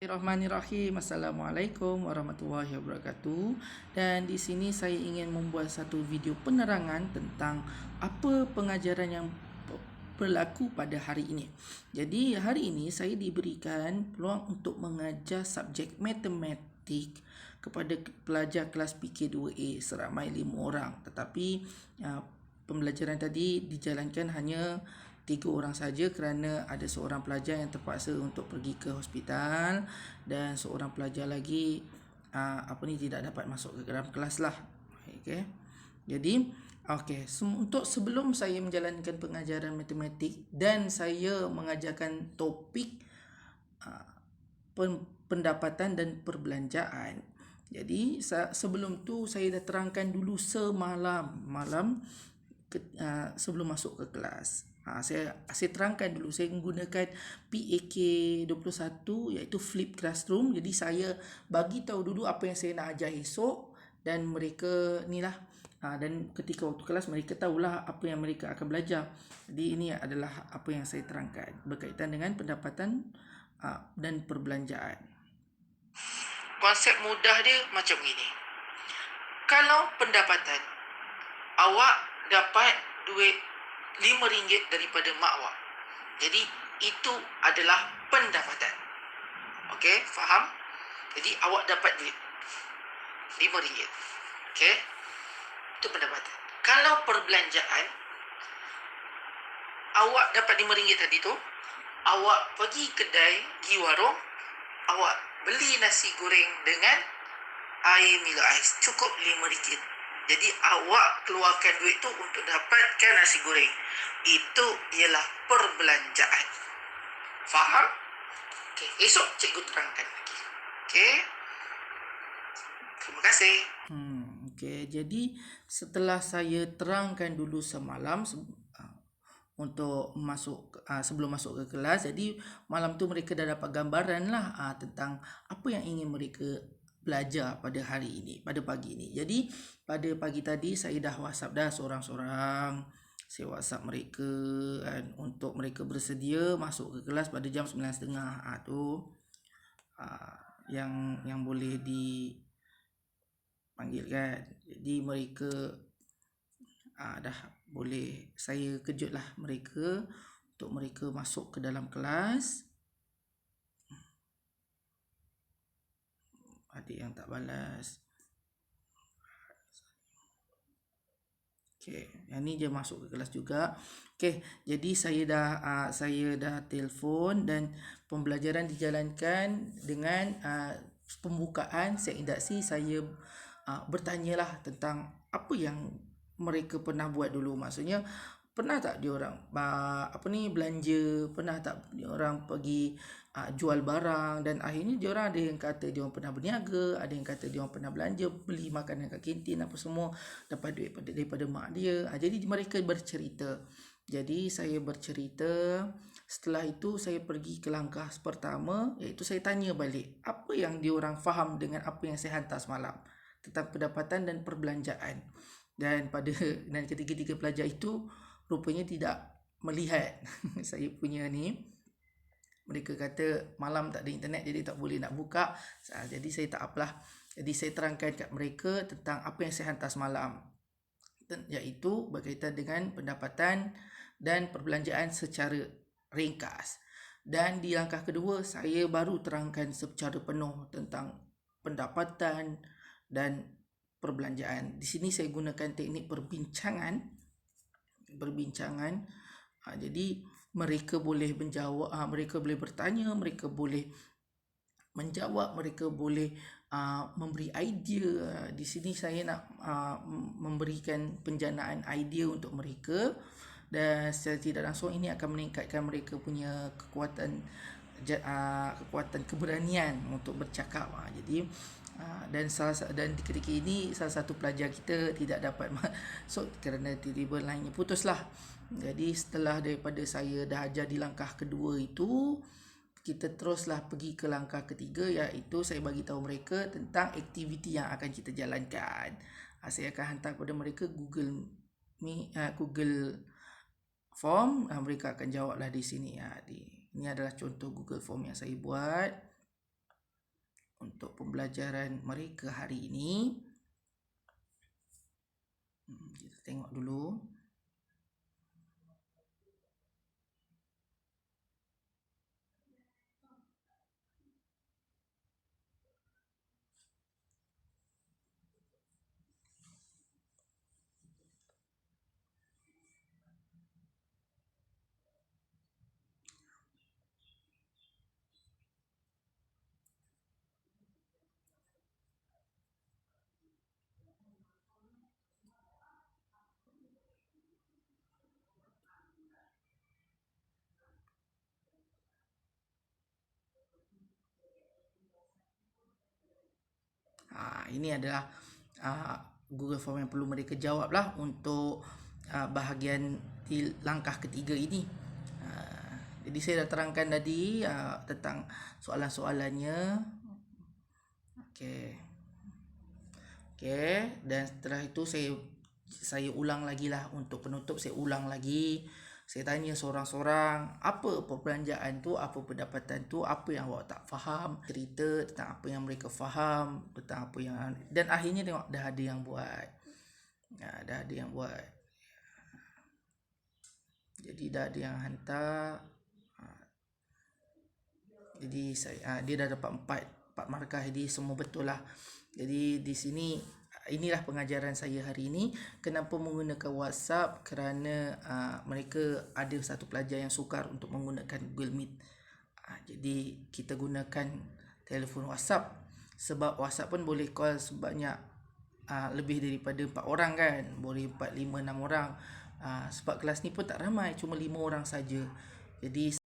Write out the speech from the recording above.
Bismillahirrahmanirrahim. Assalamualaikum warahmatullahi wabarakatuh. Dan di sini saya ingin membuat satu video penerangan tentang apa pengajaran yang berlaku pada hari ini. Jadi hari ini saya diberikan peluang untuk mengajar subjek matematik kepada pelajar kelas PK2A seramai 5 orang. Tetapi pembelajaran tadi dijalankan hanya 3 orang saja kerana ada seorang pelajar yang terpaksa untuk pergi ke hospital dan seorang pelajar lagi tidak dapat masuk ke dalam kelas lah. Okey. Jadi untuk sebelum saya menjalankan pengajaran matematik dan saya mengajarkan topik pendapatan dan perbelanjaan. Jadi sebelum tu saya dah terangkan dulu semalam sebelum masuk ke kelas. Saya terangkan dulu, saya menggunakan PAK 21 iaitu flip classroom. Jadi saya bagi tahu dulu apa yang saya nak ajar esok dan mereka dan ketika waktu kelas mereka tahulah apa yang mereka akan belajar. Jadi ini adalah apa yang saya terangkan berkaitan dengan pendapatan dan perbelanjaan. Konsep mudah dia macam ini. Kalau pendapatan, awak dapat duit RM5 daripada mak awak. Jadi itu adalah pendapatan. Okey, faham? Jadi awak dapat duit RM5. Okey? Itu pendapatan. Kalau perbelanjaan, awak dapat RM5 tadi tu, awak pergi kedai, pergi warung, awak beli nasi goreng dengan air mila ais, cukup RM5. Jadi awak keluarkan duit tu untuk dapatkan nasi goreng. Itu ialah perbelanjaan. Faham? Okey, esok cikgu terangkan lagi. Okey. Terima kasih. Okey, jadi setelah saya terangkan dulu semalam untuk sebelum masuk ke kelas, jadi malam tu mereka dah dapat gambaran lah tentang apa yang ingin mereka belajar pada hari ini, pada pagi ini. Jadi pada pagi tadi saya dah WhatsApp dah seorang-seorang. Saya WhatsApp mereka untuk mereka bersedia masuk ke kelas pada jam 9.30 tu. Yang boleh dipanggil kan. Jadi mereka dah boleh, saya kejutlah mereka untuk mereka masuk ke dalam kelas. Adik yang tak balas. Okey, yang ni dia masuk ke kelas juga. Okey, jadi saya dah telefon dan pembelajaran dijalankan dengan pembukaan set induksi. Saya bertanyalah tentang apa yang mereka pernah buat dulu. Maksudnya pernah tak diorang belanja, pernah tak diorang pergi jual barang, dan akhirnya diorang ada yang kata diorang pernah berniaga, ada yang kata diorang pernah belanja, beli makanan kat kantin apa semua, dapat duit daripada mak dia. Jadi mereka bercerita. Jadi saya bercerita. Setelah itu saya pergi ke langkah pertama, iaitu saya tanya balik apa yang diorang faham dengan apa yang saya hantar semalam tentang pendapatan dan perbelanjaan. Dan ketiga-tiga pelajar itu rupanya tidak melihat saya punya ni. Mereka kata malam tak ada internet jadi tak boleh nak buka. Jadi saya tak apalah. Jadi saya terangkan kat mereka tentang apa yang saya hantar semalam, iaitu berkaitan dengan pendapatan dan perbelanjaan secara ringkas. Dan di langkah kedua saya baru terangkan secara penuh tentang pendapatan dan perbelanjaan. Di sini saya gunakan teknik perbincangan. Jadi mereka boleh menjawab, mereka boleh bertanya, mereka boleh menjawab, mereka boleh memberi idea. Di sini saya nak memberikan penjanaan idea untuk mereka, dan secara tidak langsung ini akan meningkatkan mereka punya kekuatan keberanian untuk bercakap. Jadi dan ketika ini salah satu pelajar kita tidak dapat masuk kerana tiba-tiba lainnya putuslah. Jadi setelah daripada saya dah ajar di langkah kedua itu, kita teruslah pergi ke langkah ketiga, iaitu saya bagi tahu mereka tentang aktiviti yang akan kita jalankan. Saya akan hantar kepada mereka Google Form. Mereka akan jawablah di sini. Ini adalah contoh Google Form yang saya buat. untuk pembelajaran mereka hari ini. Kita tengok dulu. Ini adalah Google Form yang perlu mereka jawab lah untuk bahagian di langkah ketiga ini. Jadi saya dah terangkan tadi tentang soalan-soalannya. Okey, dan setelah itu saya ulang lagi lah. Untuk penutup saya ulang lagi. Saya tanya seorang-seorang, apa perbelanjaan tu, apa pendapatan tu, apa yang awak tak faham, cerita tentang apa yang mereka faham, tentang apa yang, dan akhirnya tengok dah ada yang buat. Jadi dah ada yang hantar. Jadi dia dah dapat 4 markah, jadi semua betul lah. Jadi di sini inilah pengajaran saya hari ini. Kenapa menggunakan WhatsApp? Kerana mereka ada satu pelajar yang sukar untuk menggunakan Google Meet. Jadi kita gunakan telefon WhatsApp, sebab WhatsApp pun boleh call sebanyak lebih daripada 4 orang kan. Boleh 4, 5, 6 orang. Sebab kelas ni pun tak ramai, cuma 5 orang saja. Jadi